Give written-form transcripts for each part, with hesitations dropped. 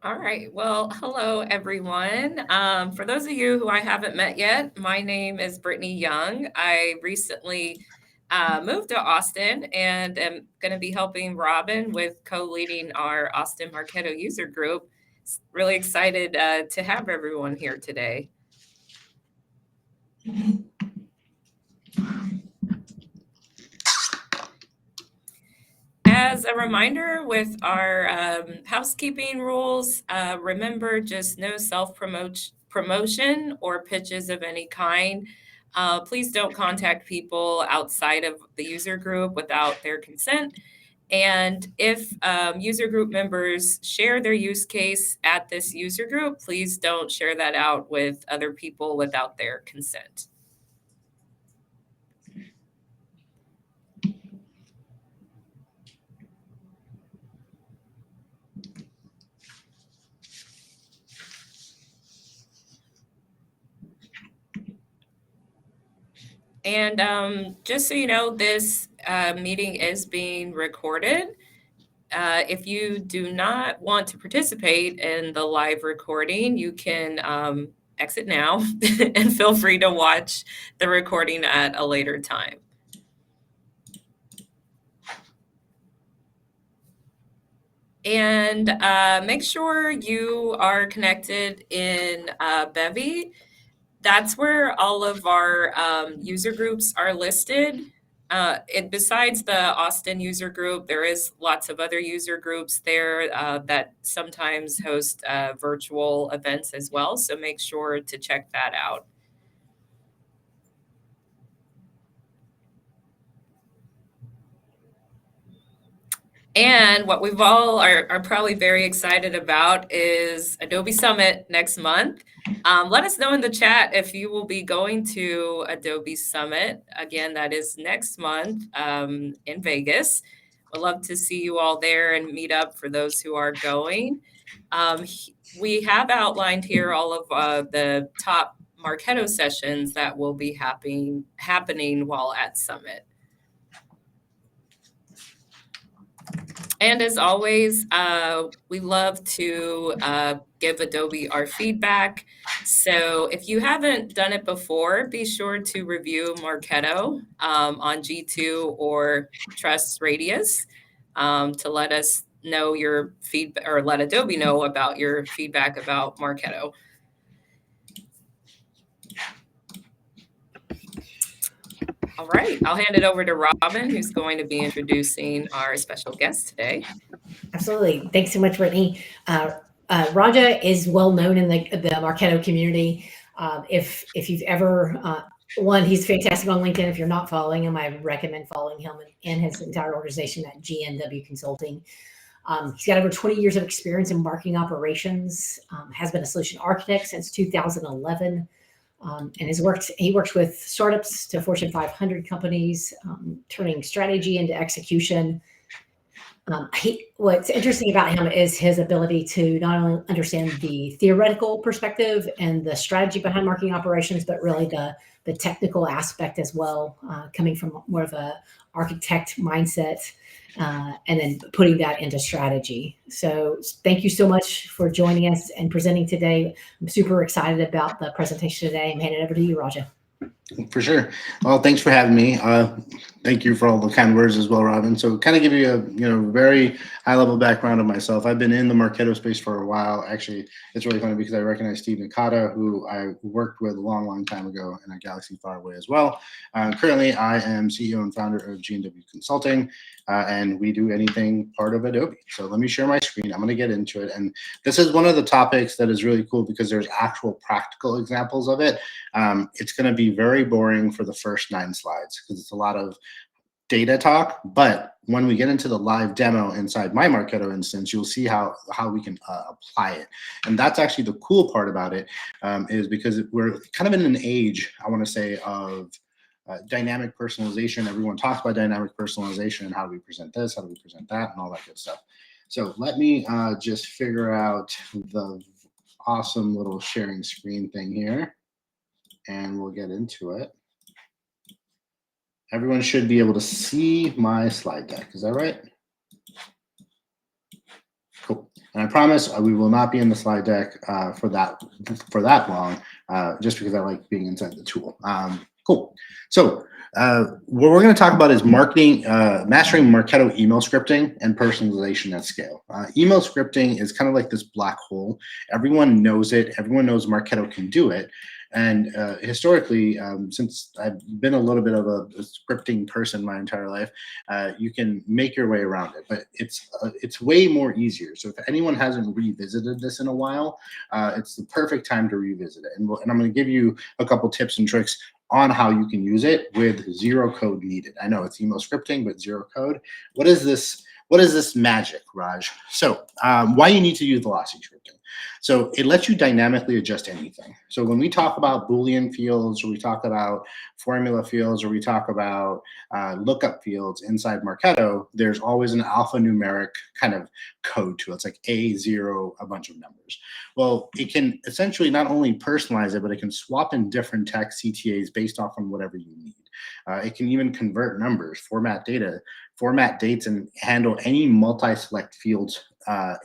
All right. Well, hello, everyone. For those of you who I haven't met yet, my name is Brittany Young. I recently moved to Austin and am going to be helping Robin with co-leading our Austin Marketo user group. Really excited to have everyone here today. As a reminder, with our housekeeping rules, remember just no self-promotion or pitches of any kind. Please don't contact people outside of the user group without their consent. And if user group members share their use case at this user group, please don't share that out with other people without their consent. And just so you know, this meeting is being recorded. If you do not want to participate in the live recording, you can exit now and feel free to watch the recording at a later time. And make sure you are connected in Bevy. That's where all of our user groups are listed. Besides the Austin user group, there is lots of other user groups there that sometimes host virtual events as well. So make sure to check that out. And what we've all are probably very excited about is Adobe Summit next month. Let us know in the chat if you will be going to Adobe Summit. Again, that is next month in Vegas. We'd love to see you all there and meet up for those who are going. We have outlined here all of the top Marketo sessions that will be happening while at Summit. And as always, we love to give Adobe our feedback. So if you haven't done it before, be sure to review Marketo on G2 or Trust Radius to let us know your feedback, or let Adobe know about your feedback about Marketo. All right, I'll hand it over to Robin, who's going to be introducing our special guest today. Absolutely. Thanks so much, Brittany. Raja is well known in the Marketo community. If you've ever, he's fantastic on LinkedIn. If you're not following him, I recommend following him and his entire organization at GNW Consulting. He's got over 20 years of experience in marketing operations, has been a solution architect since 2011. And he works with startups to Fortune 500 companies, turning strategy into execution. What's interesting about him is his ability to not only understand the theoretical perspective and the strategy behind marketing operations, but really the technical aspect as well, coming from more of a architect mindset, and then putting that into strategy. So thank you so much for joining us and presenting today. I'm super excited about the presentation today. I'm handing it over to you, Raja. For sure. Well, thanks for having me. Thank you for all the kind words as well, Robin. So kind of give you a very high level background of myself. I've been in the Marketo space for a while. Actually, it's really funny because I recognize Steve Nakata, who I worked with a long time ago in a galaxy far away as well. Currently, I am CEO and founder of GNW Consulting, and we do anything part of Adobe. So let me share my screen. I'm going to get into it. And this is one of the topics that is really cool because there's actual practical examples of it. It's going to be very boring for the first 9 slides because it's a lot of data talk, but when we get into the live demo inside my Marketo instance, you'll see how we can apply it. And that's actually the cool part about it, is because we're kind of in an age, I want to say, of dynamic personalization. Everyone talks about dynamic personalization and how do we present this, how do we present that, and all that good stuff. So let me just figure out the awesome little sharing screen thing here, and we'll get into it. Everyone should be able to see my slide deck. Is that right? Cool. And I promise we will not be in the slide deck for that long, just because I like being inside the tool. Cool. So what we're going to talk about is mastering Marketo email scripting and personalization at scale. Email scripting is kind of like this black hole. Everyone knows it. Everyone knows Marketo can do it. And historically, since I've been a little bit of a scripting person my entire life, you can make your way around it. But it's way more easier. So if anyone hasn't revisited this in a while, it's the perfect time to revisit it. And I'm going to give you a couple tips and tricks on how you can use it with zero code needed. I know it's email scripting, but zero code. What is this? What is this magic, Raj? So why you need to use velocity scripting. So it lets you dynamically adjust anything. So when we talk about Boolean fields, or we talk about formula fields, or we talk about lookup fields inside Marketo, there's always an alphanumeric kind of code to it. It's like A0, a bunch of numbers. Well, it can essentially not only personalize it, but it can swap in different text CTAs based off on whatever you need. It can even convert numbers, format data, format dates, and handle any multi-select fields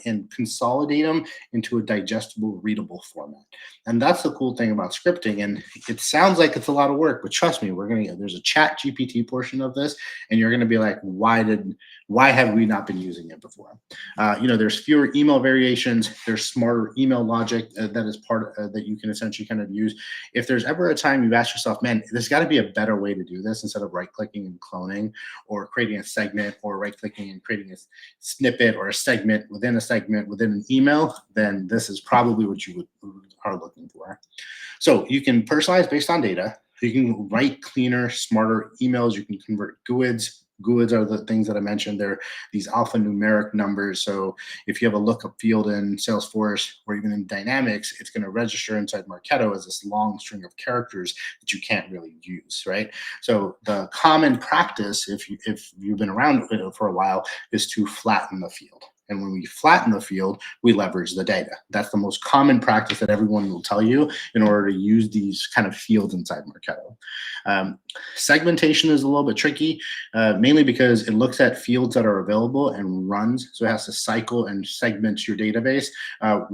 and consolidate them into a digestible, readable format. And that's the cool thing about scripting. And it sounds like it's a lot of work, but trust me, there's a chat GPT portion of this, and you're gonna be like, why have we not been using it before? There's fewer email variations, there's smarter email logic that is part that you can essentially kind of use. If there's ever a time you've asked yourself, man, there's got to be a better way to do this instead of right-clicking and cloning, or creating a segment, or right-clicking and creating a snippet or a segment within an email, then this is probably what you are looking for. So you can personalize based on data. You can write cleaner, smarter emails. You can convert GUIDs. GUIDs are the things that I mentioned. They're these alphanumeric numbers. So if you have a lookup field in Salesforce or even in Dynamics, it's going to register inside Marketo as this long string of characters that you can't really use, right? So the common practice, if you've been around for a while, is to flatten the field. And when we flatten the field, we leverage the data. That's the most common practice that everyone will tell you in order to use these kind of fields inside Marketo. Segmentation is a little bit tricky, mainly because it looks at fields that are available and runs. So it has to cycle and segment your database.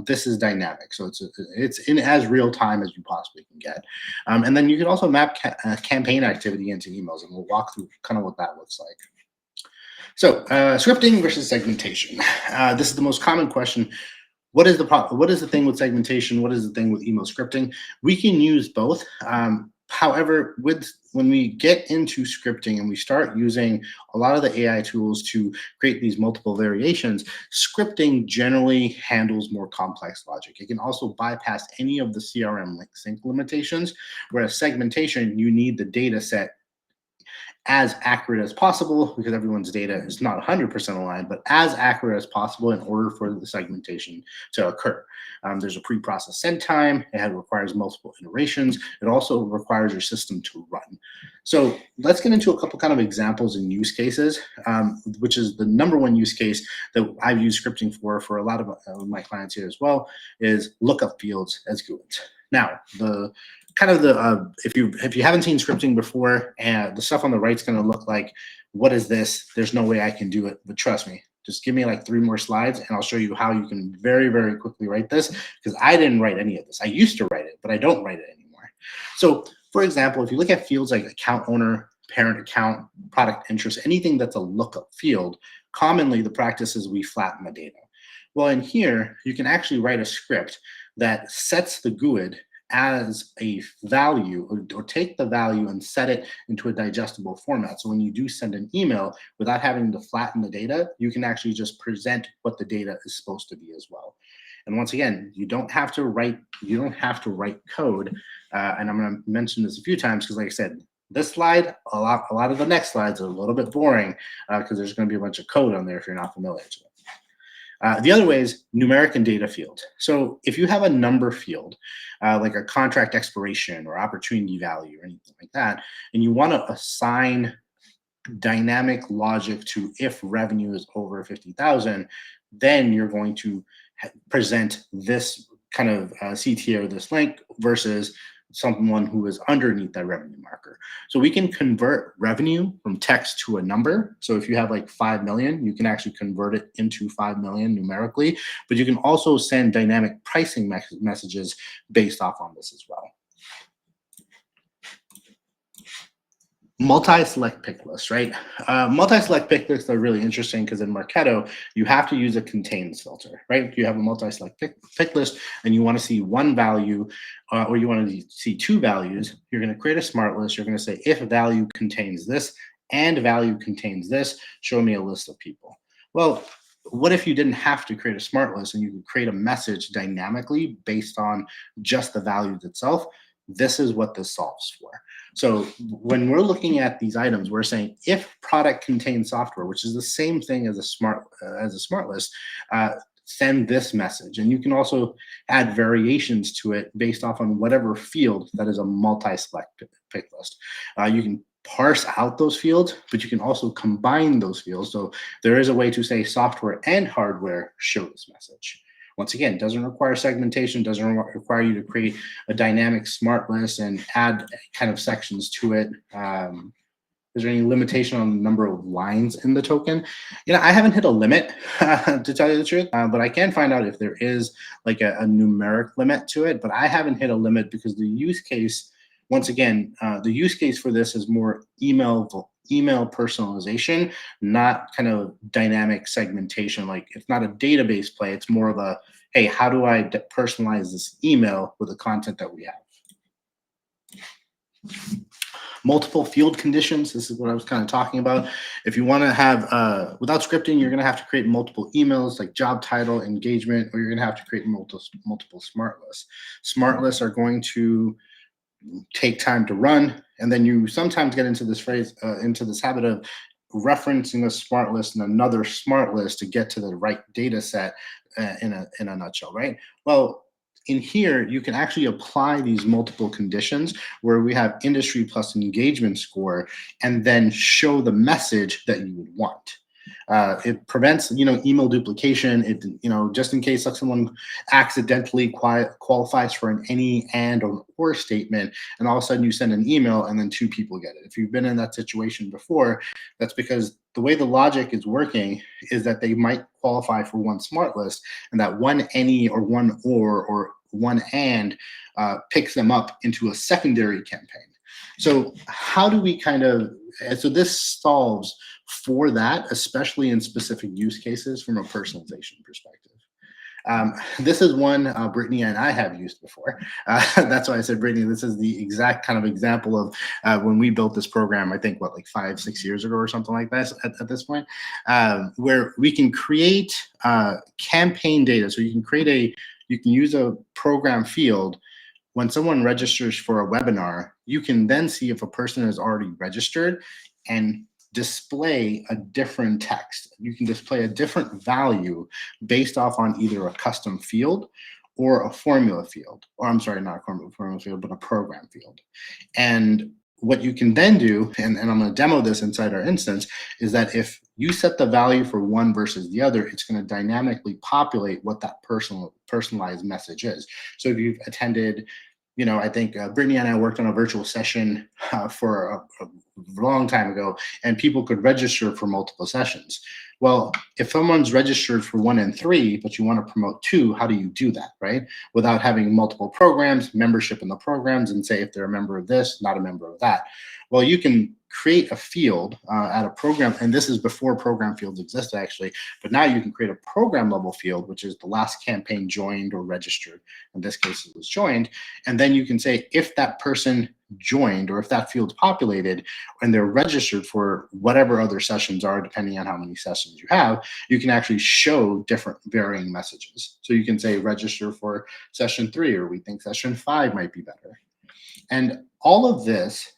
This is dynamic. So it's in as real time as you possibly can get. And then you can also map campaign activity into emails, and we'll walk through kind of what that looks like. So scripting versus segmentation. This is the most common question. What is the problem? What is the thing with segmentation? What is the thing with email scripting? We can use both. However, when we get into scripting and we start using a lot of the AI tools to create these multiple variations, scripting generally handles more complex logic. It can also bypass any of the CRM sync limitations, whereas segmentation, you need the data set as accurate as possible, because everyone's data is not 100% aligned, but as accurate as possible in order for the segmentation to occur. There's a pre-process send time. It requires multiple iterations. It also requires your system to run. So let's get into a couple kind of examples and use cases, which is the number one use case that I've used scripting for a lot of my clients here as well, is lookup fields as GUIDs. Now, if you haven't seen scripting before, and the stuff on the right is going to look like, what is this? There's no way I can do it, but trust me, just give me like 3 more slides and I'll show you how you can very, very quickly write this, because I didn't write any of this. I used to write it, but I don't write it anymore. So for example, if you look at fields like account owner, parent account, product interest, anything that's a lookup field, commonly the practice is we flatten the data. Well, in here, you can actually write a script that sets the GUID as a value, or take the value and set it into a digestible format. So when you do send an email, without having to flatten the data, you can actually just present what the data is supposed to be as well. And once again, you don't have to write code. And I'm going to mention this a few times because, like I said, this slide, a lot of the next slides are a little bit boring because there's going to be a bunch of code on there if you're not familiar with it. The other way is numeric and data field. So if you have a number field, like a contract expiration or opportunity value or anything like that, and you want to assign dynamic logic to if revenue is over 50,000, then you're going to present this kind of CTA or this link versus someone who is underneath that revenue marker. So we can convert revenue from text to a number. So if you have like 5 million, you can actually convert it into 5 million numerically, but you can also send dynamic pricing messages based off on this as well. Multi-select pick lists, right? Multi-select pick lists are really interesting because in Marketo, you have to use a contains filter, right? You have a multi-select pick list and you want to see one value or you want to see two values. You're going to create a smart list. You're going to say, if value contains this and value contains this, show me a list of people. Well, what if you didn't have to create a smart list and you could create a message dynamically based on just the values itself? This is what this solves for. So when we're looking at these items, we're saying if product contains software, which is the same thing as a smart list, send this message. And you can also add variations to it based off on whatever field that is a multi-select pick list. You can parse out those fields, but you can also combine those fields. So there is a way to say software and hardware show this message. Once again, doesn't require segmentation, doesn't require you to create a dynamic smart list and add kind of sections to it. Is there any limitation on the number of lines in the token? You know, I haven't hit a limit to tell you the truth, but I can find out if there is like a numeric limit to it, but I haven't hit a limit because the use case, once again, the use case for this is more email personalization, not kind of dynamic segmentation. Like it's not a database play. It's more of a, hey, how do I personalize this email with the content that we have? Multiple field conditions. This is what I was kind of talking about. If you want to have, without scripting, you're going to have to create multiple emails like job title, engagement, or you're going to have to create multiple smart lists. Smart lists are going to take time to run, and then you sometimes get into this habit of referencing a smart list and another smart list to get to the right data set in a nutshell, right? Well, in here, you can actually apply these multiple conditions where we have industry plus engagement score and then show the message that you would want. It prevents, email duplication. It, just in case like someone accidentally qualifies for an any, and, or statement, and all of a sudden you send an email and then two people get it. If you've been in that situation before, that's because the way the logic is working is that they might qualify for one smart list, and that one any or one or one and picks them up into a secondary campaign. So how do we so this solves for that, especially in specific use cases from a personalization perspective. This is one Brittany and I have used before. That's why I said, Brittany, this is the exact kind of example of when we built this program, I think, like 5-6 years ago or something like that at this point, where we can create campaign data. So you can use a program field. When someone registers for a webinar, you can then see if a person is already registered and display a different text. You can display a different value based off on either a custom field or a formula field, or I'm sorry, not a formula field, but a program field. And what you can then do, and I'm going to demo this inside our instance, is that if you set the value for one versus the other, it's going to dynamically populate what that personalized message is. So if you've attended, I think Brittany and I worked on a virtual session for a long time ago, and people could register for multiple sessions. Well, if someone's registered for 1 and 3, but you want to promote 2, how do you do that, right? Without having multiple programs, membership in the programs, and say if they're a member of this, not a member of that. Well, you can create a field at a program, and this is before program fields existed actually, but now you can create a program level field, which is the last campaign joined or registered. In this case, it was joined. And then you can say if that person joined or if that field's populated and they're registered for whatever other sessions are, depending on how many sessions you have, you can actually show different varying messages. So you can say register for session 3, or we think session 5 might be better. And all of this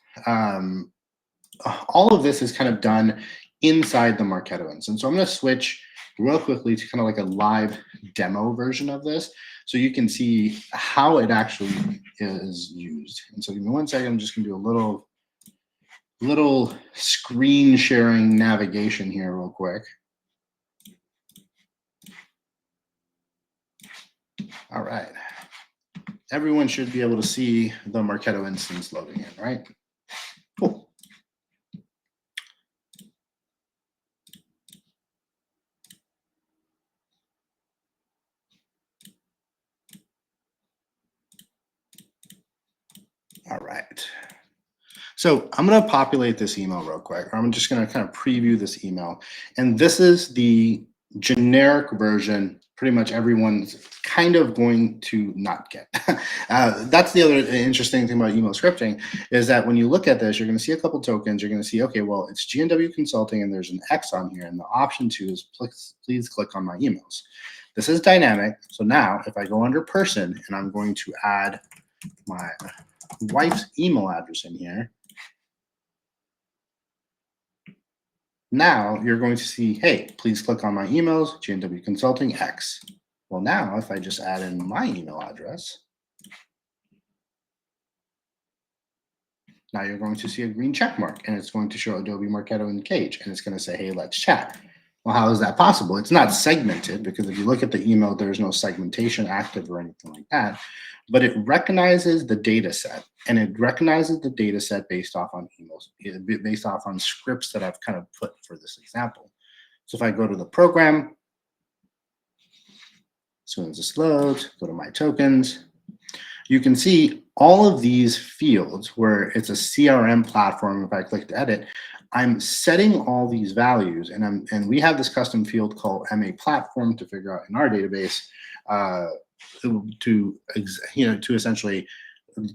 is kind of done inside the Marketo instance. So I'm going to switch real quickly to kind of like a live demo version of this, so you can see how it actually is used. And so give me 1 second. I'm just going to do a little screen sharing navigation here real quick. All right. everyone should be able to see the Marketo instance loading in, right? Cool. All right. So I'm going to populate this email real quick. I'm just going to kind of preview this email. And this is the generic version pretty much everyone's kind of going to not get. That's the other interesting thing about email scripting is that when you look at this, you're going to see a couple tokens. You're going to see, okay, well, it's GNW Consulting and there's an X on here. And the option 2 is please click on my emails. This is dynamic. So now if I go under person and I'm going to add my wife's email address in here, now you're going to see, hey, please click on my emails, GNW Consulting X. Well, now if I just add in my email address, now you're going to see a green check mark and it's going to show Adobe Marketo in the cage and it's going to say, hey, let's chat. Well, how is that possible? It's not segmented because if you look at the email, there's no segmentation active or anything like that, but it recognizes the data set and it recognizes the data set based off on emails, based off on scripts that I've kind of put for this example. So if I go to the program, as soon as this loads, go to my tokens, you can see all of these fields where it's a CRM platform. If I click to edit, I'm setting all these values and we have this custom field called MA platform to figure out in our database to essentially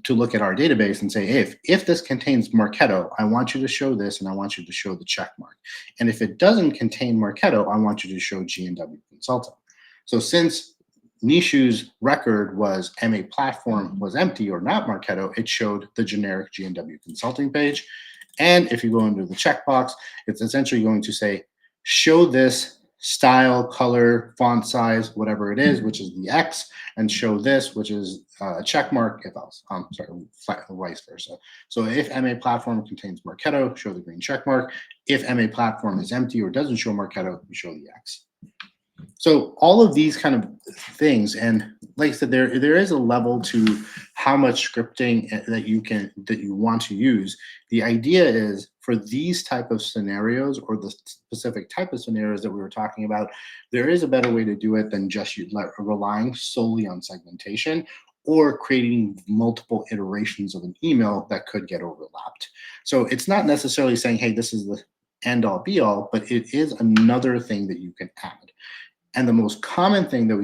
to look at our database and say, if this contains Marketo, I want you to show this and I want you to show the check mark. And if it doesn't contain Marketo, I want you to show GNW Consulting. So since Nishu's record was MA platform was empty or not Marketo, it showed the generic GNW Consulting page. And if you go into the checkbox, it's essentially going to say, show this style, color, font size, whatever it is, which is the X, and show this, which is a check mark, if else. Vice versa. So if MA platform contains Marketo, show the green check mark. If MA platform is empty or doesn't show Marketo, you show the X. So all of these kind of things, and like I said, there is a level to how much scripting that you want to use. The idea is for these type of scenarios or the specific type of scenarios that we were talking about, there is a better way to do it than just relying solely on segmentation or creating multiple iterations of an email that could get overlapped. So it's not necessarily saying, hey, this is the end all be all, but it is another thing that you can add. And the most common thing that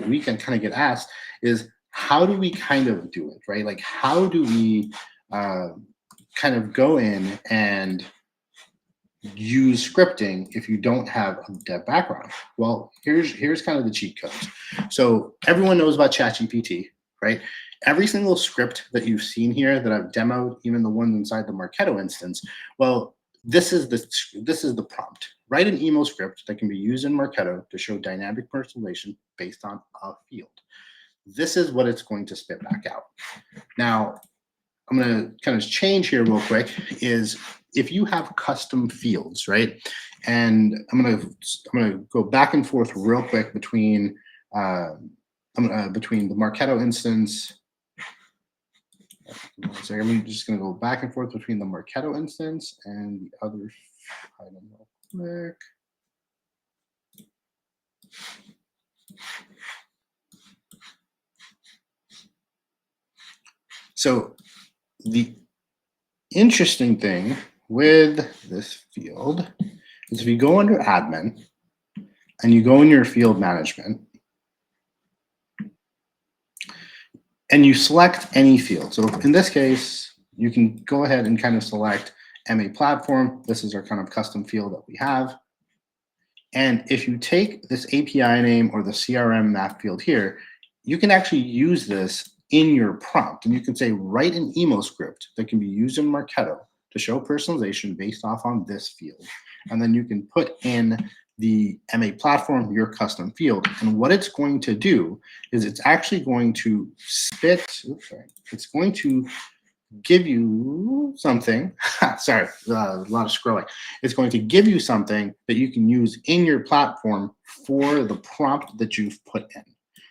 we can kind of get asked is, how do we kind of do it, right? Like, how do we kind of go in and use scripting if you don't have a dev background? Well, here's kind of the cheat codes. So everyone knows about ChatGPT, right? Every single script that you've seen here that I've demoed, even the ones inside the Marketo instance, well, this is the prompt. Write an email script that can be used in Marketo to show dynamic personalization based on a field. This is what it's going to spit back out. Now, I'm going to kind of change here real quick. Is if you have custom fields, right? And I'm going to go back and forth real quick between between the Marketo instance. So I'm just going to go back and forth between the Marketo instance and the other item real quick. So the interesting thing with this field is if you go under admin and you go in your field management and you select any field. So in this case, you can go ahead and kind of select MA platform. This is our kind of custom field that we have. And if you take this API name or the CRM map field here, you can actually use this in your prompt. And you can say, write an email script that can be used in Marketo to show personalization based off on this field. And then you can put in the MA platform, your custom field. And what it's going to do is it's actually going to it's going to give you something. Sorry, a lot of scrolling. It's going to give you something that you can use in your platform for the prompt that you've put in.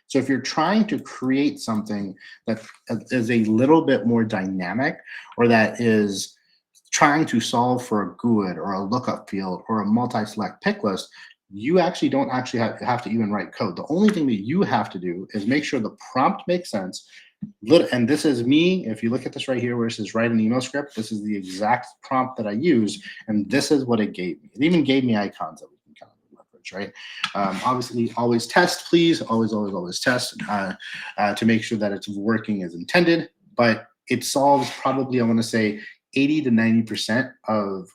So if you're trying to create something that is a little bit more dynamic, or that is trying to solve for a GUID or a lookup field or a multi-select pick list, you actually don't actually have to even write code. The only thing that you have to do is make sure the prompt makes sense. And this is me. If you look at this right here where it says write an email script, this is the exact prompt that I use, and this is what it gave me. It even gave me icons that we can kind of leverage, right? Obviously, always test, please. Always test to make sure that it's working as intended. But it solves probably, I want to say, 80 to 90% of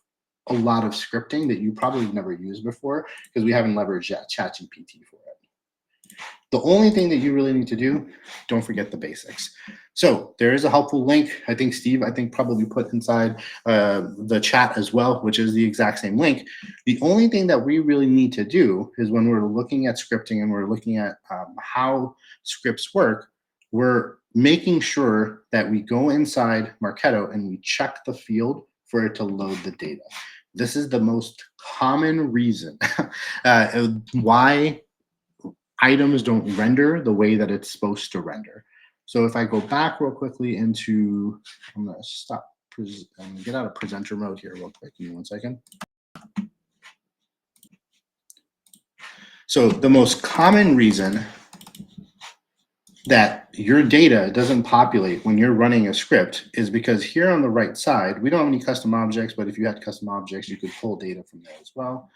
a lot of scripting that you probably never used before, because we haven't leveraged ChatGPT for it. The only thing that you really need to do, don't forget the basics. So there is a helpful link. I think Steve, probably put inside the chat as well, which is the exact same link. The only thing that we really need to do is when we're looking at scripting and we're looking at how scripts work, we're making sure that we go inside Marketo and we check the field for it to load the data. This is the most common reason why items don't render the way that it's supposed to render. So if I go back real quickly into, I'm going to stop, get out of presenter mode here real quick. Give me 1 second. So the most common reason that your data doesn't populate when you're running a script is because here on the right side, we don't have any custom objects, but if you had custom objects, you could pull data from there as well.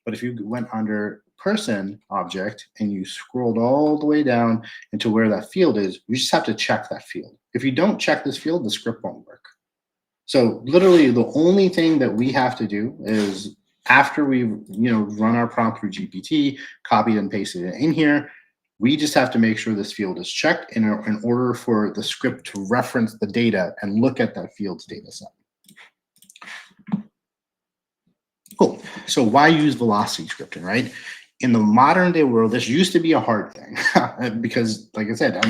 But if you went under person object and you scrolled all the way down into where that field is, you just have to check that field. If you don't check this field, the script won't work. So literally the only thing that we have to do is after we run our prompt through GPT, copied and pasted it in here, we just have to make sure this field is checked in order for the script to reference the data and look at that field's data set. Cool. So why use velocity scripting, right? In the modern day world, this used to be a hard thing because, like I said,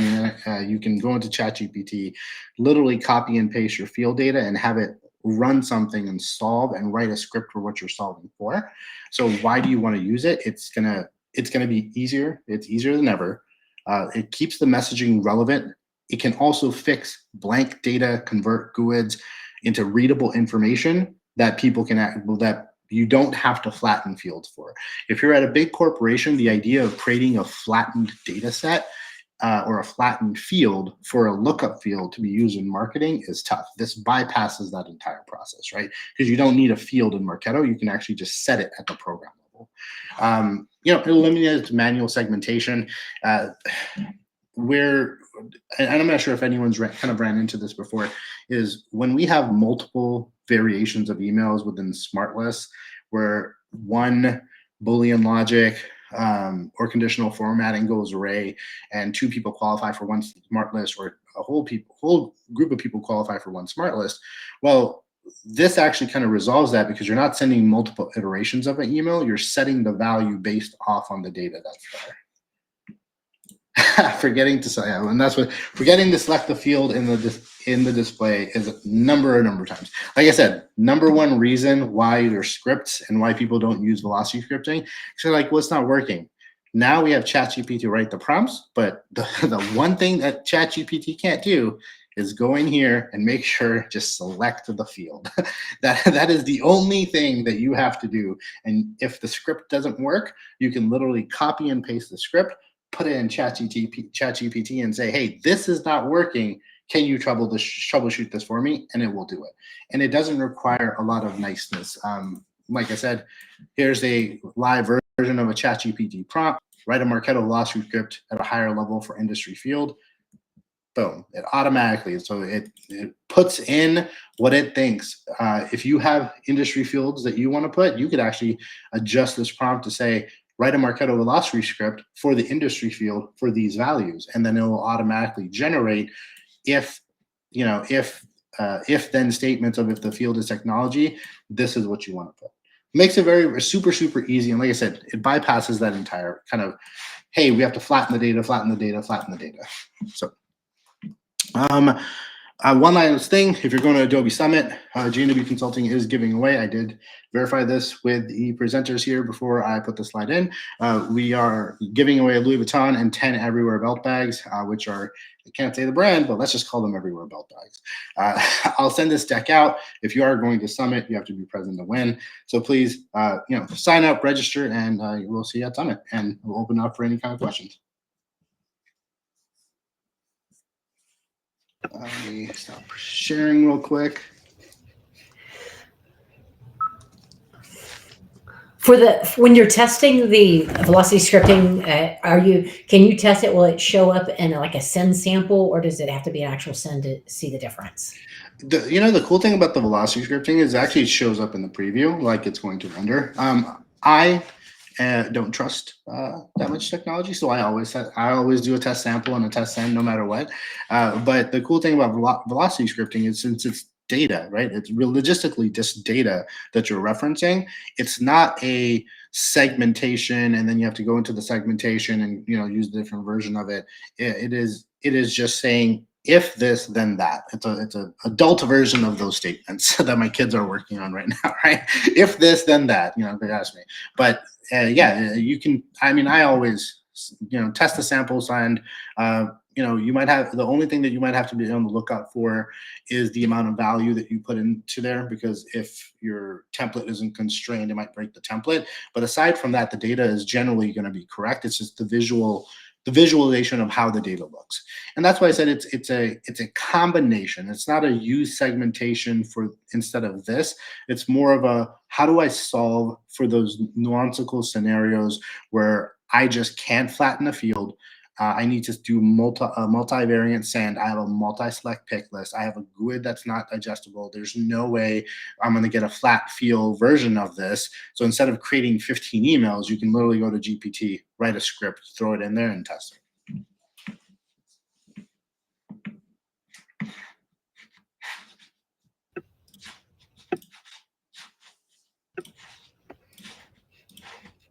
you can go into ChatGPT, literally copy and paste your field data and have it run something and solve and write a script for what you're solving for. So why do you want to use it? It's gonna be easier. It's easier than ever. It keeps the messaging relevant. It can also fix blank data, convert GUIDs into readable information that people can that you don't have to flatten fields for. If you're at a big corporation, the idea of creating a flattened data set or a flattened field for a lookup field to be used in marketing is tough. This bypasses that entire process, right? Because you don't need a field in Marketo. You can actually just set it at the program level. It eliminates manual segmentation. And I'm not sure if anyone's kind of ran into this before, is when we have multiple variations of emails within smart lists where one Boolean logic or conditional formatting goes array and 2 people qualify for one smart list, or a whole group of people qualify for one smart list. Well, this actually kind of resolves that because you're not sending multiple iterations of an email. You're setting the value based off on the data that's there. Forgetting to select the field in the display is a number of times. Like I said, number one reason why there's scripts and why people don't use velocity scripting. So like, what's not working? Now we have ChatGPT to write the prompts, but the one thing that ChatGPT can't do is go in here and make sure just select the field. that is the only thing that you have to do. And if the script doesn't work, you can literally copy and paste the script, put it in ChatGPT and say, hey, this is not working. Can you troubleshoot this for me? And it will do it. And it doesn't require a lot of niceness. Like I said, here's a live version of a ChatGPT prompt. Write a Marketo velocity script at a higher level for industry field. Boom, it automatically, so it puts in what it thinks. If you have industry fields that you want to put, you could actually adjust this prompt to say, write a Marketo velocity script for the industry field for these values, and then it will automatically generate if then statements of if the field is technology, this is what you want to put. Makes it super easy, and like I said, it bypasses that entire kind of, hey, we have to flatten the data. So One last thing, if you're going to Adobe Summit, G&W Consulting is giving away. I did verify this with the presenters here before I put the slide in. We are giving away a Louis Vuitton and 10 Everywhere belt bags, which are, I can't say the brand, but let's just call them Everywhere belt bags. I'll send this deck out. If you are going to Summit, you have to be present to win. So please, sign up, register, and we'll see you at Summit. And we'll open up for any kind of questions. Let me stop sharing real quick. When you're testing the velocity scripting, can you test it? Will it show up in like a send sample, or does it have to be an actual send to see the difference? The cool thing about the velocity scripting is actually it shows up in the preview like it's going to render. I don't trust that much technology, so I always do a test sample and a test send no matter what. But the cool thing about velocity scripting is, since it's data, right? It's logistically just data that you're referencing. It's not a segmentation, and then you have to go into the segmentation and use a different version of it. It is just saying, if this, then that. It's a adult version of those statements that my kids are working on right now, right? If this, then that. They ask me, but you can. I mean, I always test the samples, and you might have, the only thing that you might have to be on the lookout for is the amount of value that you put into there, because if your template isn't constrained, it might break the template. But aside from that, the data is generally going to be correct. It's just the visualization of how the data looks. And that's why I said it's a combination. It's not a use segmentation for instead of this. It's more of a, how do I solve for those nuanceical scenarios where I just can't flatten a field. I need to do multivariant sand. I have a multi-select pick list. I have a GUID that's not digestible. There's no way I'm going to get a flat feel version of this. So instead of creating 15 emails, you can literally go to GPT, write a script, throw it in there, and test it.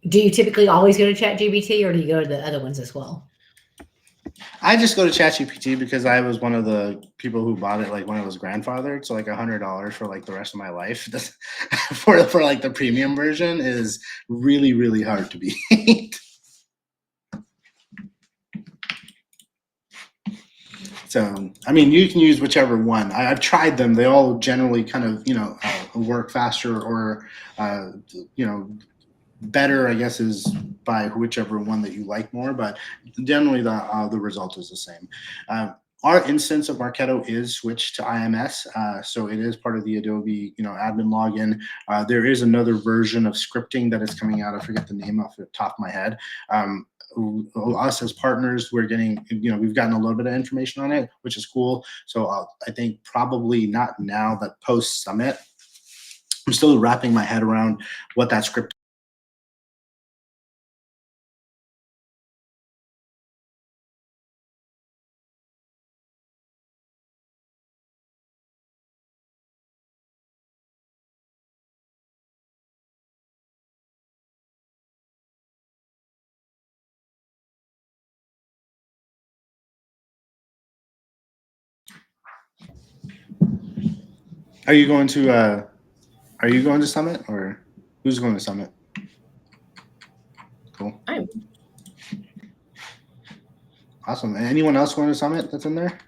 Do you typically always go to ChatGPT, or do you go to the other ones as well? I just go to ChatGPT because I was one of the people who bought it like when it was grandfathered. So like $100 for like the rest of my life for like the premium version is really, really hard to beat. So, I mean, you can use whichever one. I've tried them. They all generally kind of, work faster or, better, I guess, is by whichever one that you like more. But generally, the result is the same. Our instance of Marketo is switched to IMS, so it is part of the Adobe, admin login. There is another version of scripting that is coming out. I forget the name off the top of my head. Us as partners, we're getting, we've gotten a little bit of information on it, which is cool. So I think probably not now, but post Summit, I'm still wrapping my head around what that script. Are you going to Summit, or who's going to Summit? Cool. Awesome. And anyone else going to Summit that's in there?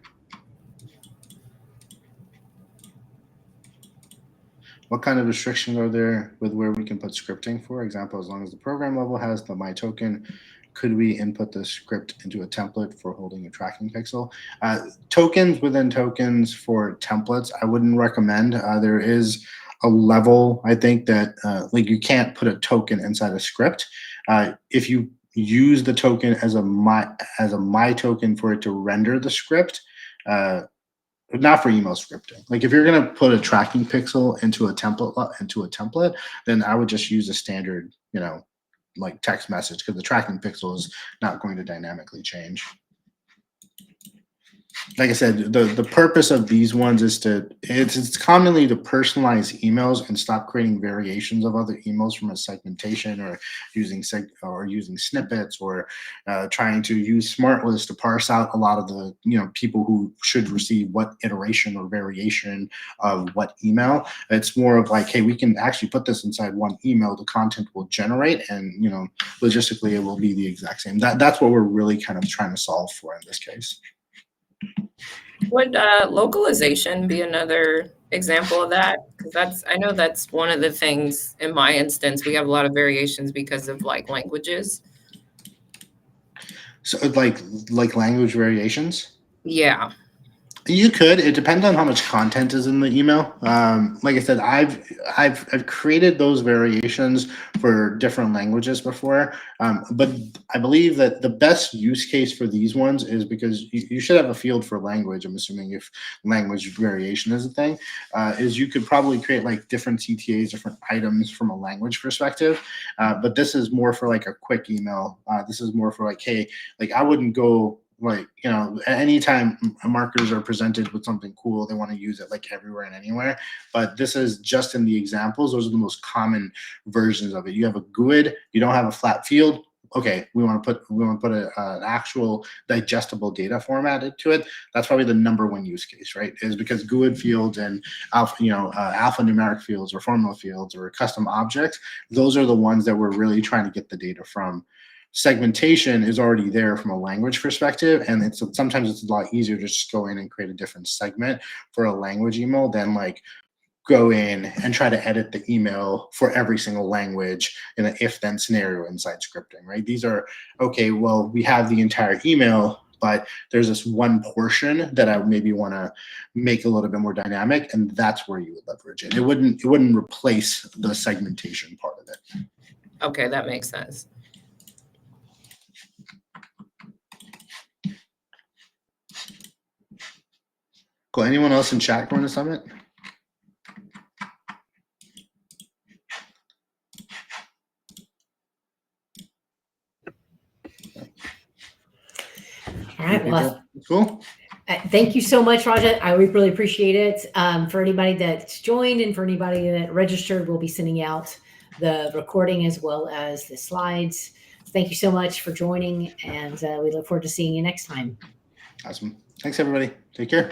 What kind of restrictions are there with where we can put scripting? For example, as long as the program level has the my token, could we input the script into a template for holding a tracking pixel? Tokens within tokens for templates, I wouldn't recommend. There is a level, I think, that like you can't put a token inside a script. If you use the token as a my token for it to render the script, not for email scripting. Like if you're going to put a tracking pixel into a template, then I would just use a standard, like text message, because the tracking pixel is not going to dynamically change. like I said, the purpose of these ones is it's commonly to personalize emails and stop creating variations of other emails from a segmentation or using snippets or trying to use smart lists to parse out a lot of the people who should receive what iteration or variation of what email. It's more of like, hey, we can actually put this inside one email. The content will generate, and logistically it will be the exact same. That's what we're really kind of trying to solve for in this case. Would localization be another example of that? Because I know that's one of the things in my instance. We have a lot of variations because of like languages. So like language variations. Yeah. You could. It depends on how much content is in the email. Like I said, I've created those variations for different languages before, but I believe that the best use case for these ones is because you should have a field for language. I'm assuming if language variation is a thing, is you could probably create like different CTAs, different items from a language perspective. But this is more for like a quick email. This is more for like, hey, like I wouldn't go. Like, anytime marketers are presented with something cool, they want to use it like everywhere and anywhere. But this is just in the examples. Those are the most common versions of it. You have a GUID, you don't have a flat field. Okay, we want to put an actual digestible data format into it. That's probably the number one use case, right? Is because GUID fields and alphanumeric fields or formula fields or custom objects, those are the ones that we're really trying to get the data from. Segmentation is already there from a language perspective, and sometimes it's a lot easier to just go in and create a different segment for a language email than like go in and try to edit the email for every single language in an if-then scenario inside scripting, right? These are, okay, well, we have the entire email, but there's this one portion that I maybe want to make a little bit more dynamic, and that's where you would leverage it. It wouldn't replace the segmentation part of it. Okay, that makes sense. Cool. Anyone else in chat going to Summit? All right. Well, cool. Thank you so much, Raja. I really appreciate it. For anybody that's joined and for anybody that registered, we'll be sending out the recording as well as the slides. Thank you so much for joining, and we look forward to seeing you next time. Awesome. Thanks, everybody. Take care.